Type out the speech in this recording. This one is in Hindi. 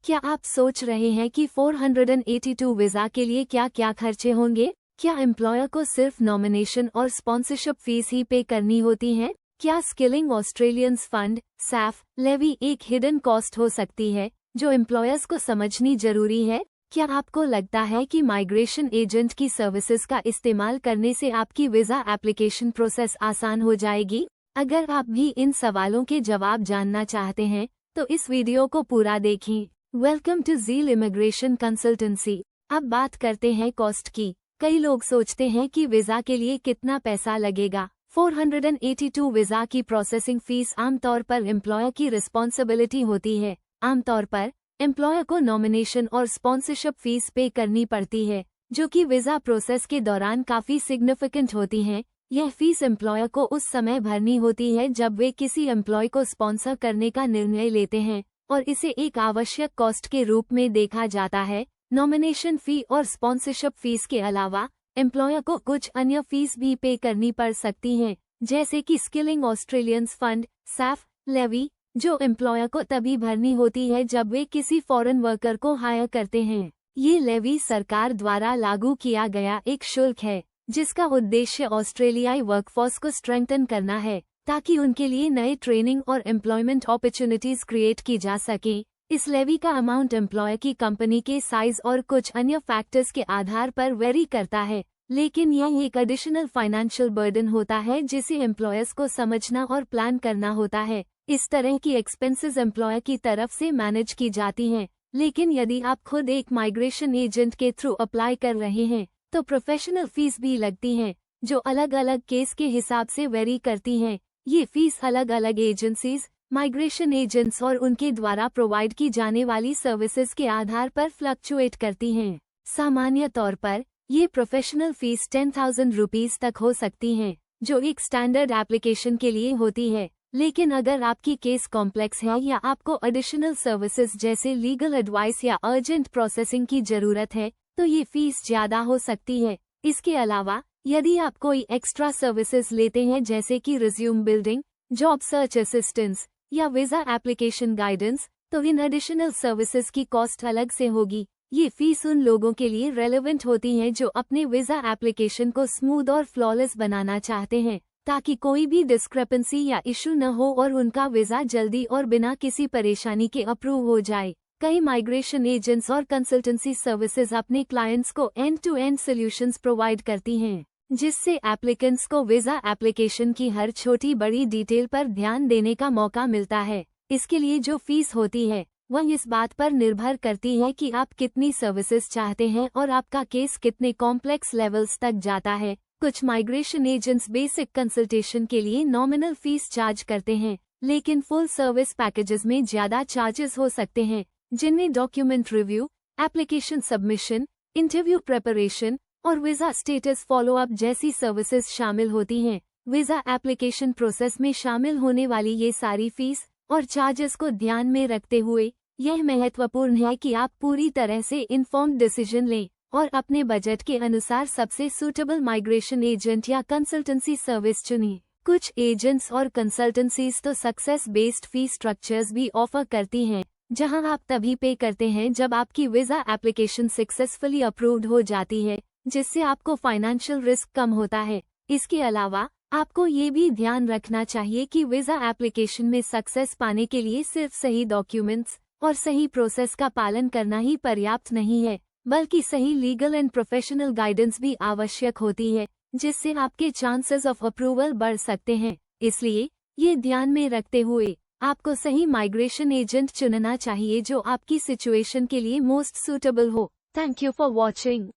क्या आप सोच रहे हैं कि 482 वीज़ा के लिए क्या क्या खर्चे होंगे? क्या एम्प्लॉयर को सिर्फ नॉमिनेशन और स्पॉन्सरशिप फीस ही पे करनी होती है? क्या skilling Australians fund SAF levy एक हिडन कॉस्ट हो सकती है जो एम्प्लॉयर्स को समझनी जरूरी है? क्या आपको लगता है कि माइग्रेशन एजेंट की सर्विसेज का इस्तेमाल करने से आपकी वीज़ा एप्लीकेशन प्रोसेस आसान हो जाएगी? अगर आप भी इन सवालों के जवाब जानना चाहते हैं तो इस वीडियो को पूरा देखें। Welcome to Zeal immigration consultancy. अब बात करते हैं कॉस्ट की। कई लोग सोचते हैं कि वीज़ा के लिए कितना पैसा लगेगा। 482 वीज़ा की प्रोसेसिंग फीस आमतौर पर एम्प्लॉयर की रिस्पॉन्सिबिलिटी होती है। आमतौर पर एम्प्लॉयर को नॉमिनेशन और स्पॉन्सरशिप फीस पे करनी पड़ती है, जो कि वीज़ा प्रोसेस के दौरान काफ़ी सिग्निफिकेंट होती हैं। यह फीस एम्प्लॉयर को उस समय भरनी होती है जब वे किसी एम्प्लॉय को स्पॉन्सर करने का निर्णय लेते हैं और इसे एक आवश्यक कॉस्ट के रूप में देखा जाता है। नॉमिनेशन फी और स्पॉन्सरशिप फीस के अलावा एम्प्लॉयर को कुछ अन्य फीस भी पे करनी पड़ सकती हैं, जैसे कि skilling Australians fund SAF levy, जो एम्प्लॉयर को तभी भरनी होती है जब वे किसी फॉरेन वर्कर को हायर करते हैं। ये लेवी सरकार द्वारा लागू किया गया एक शुल्क है जिसका उद्देश्य ऑस्ट्रेलियाई वर्कफोर्स को स्ट्रेंथन करना है ताकि उनके लिए नए ट्रेनिंग और एम्प्लॉयमेंट अपॉर्चुनिटीज क्रिएट की जा सके। इस लेवी का अमाउंट एम्प्लॉयर की कंपनी के साइज और कुछ अन्य फैक्टर्स के आधार पर वेरी करता है, लेकिन यह एक एडिशनल फाइनेंशियल बर्डन होता है जिसे एम्प्लॉयर्स को समझना और प्लान करना होता है। इस तरह की एक्सपेंसेस एम्प्लॉयर की तरफ से मैनेज की जाती हैं, लेकिन यदि आप खुद एक माइग्रेशन एजेंट के थ्रू अप्लाई कर रहे हैं तो प्रोफेशनल फीस भी लगती हैं, जो अलग अलग केस के हिसाब से वेरी करती हैं। ये फीस अलग अलग एजेंसीज, माइग्रेशन एजेंट्स और उनके द्वारा प्रोवाइड की जाने वाली सर्विसेज के आधार पर फ्लक्चुएट करती हैं। सामान्य तौर पर ये प्रोफेशनल फीस 10,000 रुपीज तक हो सकती हैं, जो एक स्टैंडर्ड एप्लीकेशन के लिए होती है। लेकिन अगर आपकी केस कॉम्प्लेक्स है या आपको एडिशनल सर्विसेज जैसे लीगल एडवाइस या अर्जेंट प्रोसेसिंग की जरूरत है तो ये फीस ज्यादा हो सकती है। इसके अलावा यदि आप कोई एक्स्ट्रा सर्विसेज लेते हैं जैसे कि resume building, job search assistance या वीज़ा एप्लीकेशन गाइडेंस, तो इन एडिशनल सर्विसेज की कॉस्ट अलग से होगी। ये फीस उन लोगों के लिए रेलेवेंट होती हैं जो अपने वीज़ा एप्लीकेशन को स्मूथ और फ्लॉलेस बनाना चाहते हैं ताकि कोई भी डिस्क्रिपेंसी या इशू न हो और उनका वीज़ा जल्दी और बिना किसी परेशानी के अप्रूव हो जाए। कई माइग्रेशन एजेंट्स और कंसल्टेंसी सर्विसेज अपने क्लाइंट्स को end to end solutions provide करती हैं, जिससे एप्लीकेंट्स को वीज़ा एप्लीकेशन की हर छोटी बड़ी डिटेल पर ध्यान देने का मौका मिलता है। इसके लिए जो फीस होती है वह इस बात पर निर्भर करती है कि आप कितनी सर्विसेज चाहते हैं और आपका केस कितने कॉम्प्लेक्स लेवल्स तक जाता है। कुछ माइग्रेशन एजेंट्स बेसिक कंसल्टेशन के लिए नॉमिनल फीस चार्ज करते हैं, लेकिन फुल सर्विस पैकेजेस में ज्यादा चार्जेस हो सकते हैं, जिनमें document review, application submission, interview preparation और वीज़ा स्टेटस फॉलोअप जैसी सर्विसेज शामिल होती हैं। वीज़ा एप्लीकेशन प्रोसेस में शामिल होने वाली ये सारी फीस और चार्जेस को ध्यान में रखते हुए यह महत्वपूर्ण है कि आप पूरी तरह से इन्फॉर्म्ड डिसीजन लें और अपने बजट के अनुसार सबसे सूटेबल माइग्रेशन एजेंट या कंसल्टेंसी सर्विस चुनें। कुछ एजेंट्स और कंसल्टेंसीज तो सक्सेस बेस्ड फी स्ट्रक्चर्स भी ऑफर करती हैं, जहां आप तभी पे करते हैं जब आपकी वीज़ा एप्लीकेशन सक्सेसफुली अप्रूव्ड हो जाती है, जिससे आपको फाइनेंशियल रिस्क कम होता है। इसके अलावा आपको ये भी ध्यान रखना चाहिए कि वीज़ा एप्लीकेशन में सक्सेस पाने के लिए सिर्फ सही डॉक्यूमेंट्स और सही प्रोसेस का पालन करना ही पर्याप्त नहीं है, बल्कि सही लीगल एंड प्रोफेशनल गाइडेंस भी आवश्यक होती है, जिससे आपके चांसेस ऑफ अप्रूवल बढ़ सकते हैं। इसलिए ये ध्यान में रखते हुए आपको सही माइग्रेशन एजेंट चुनना चाहिए जो आपकी सिचुएशन के लिए मोस्ट सूटेबल हो। Thank you for watching.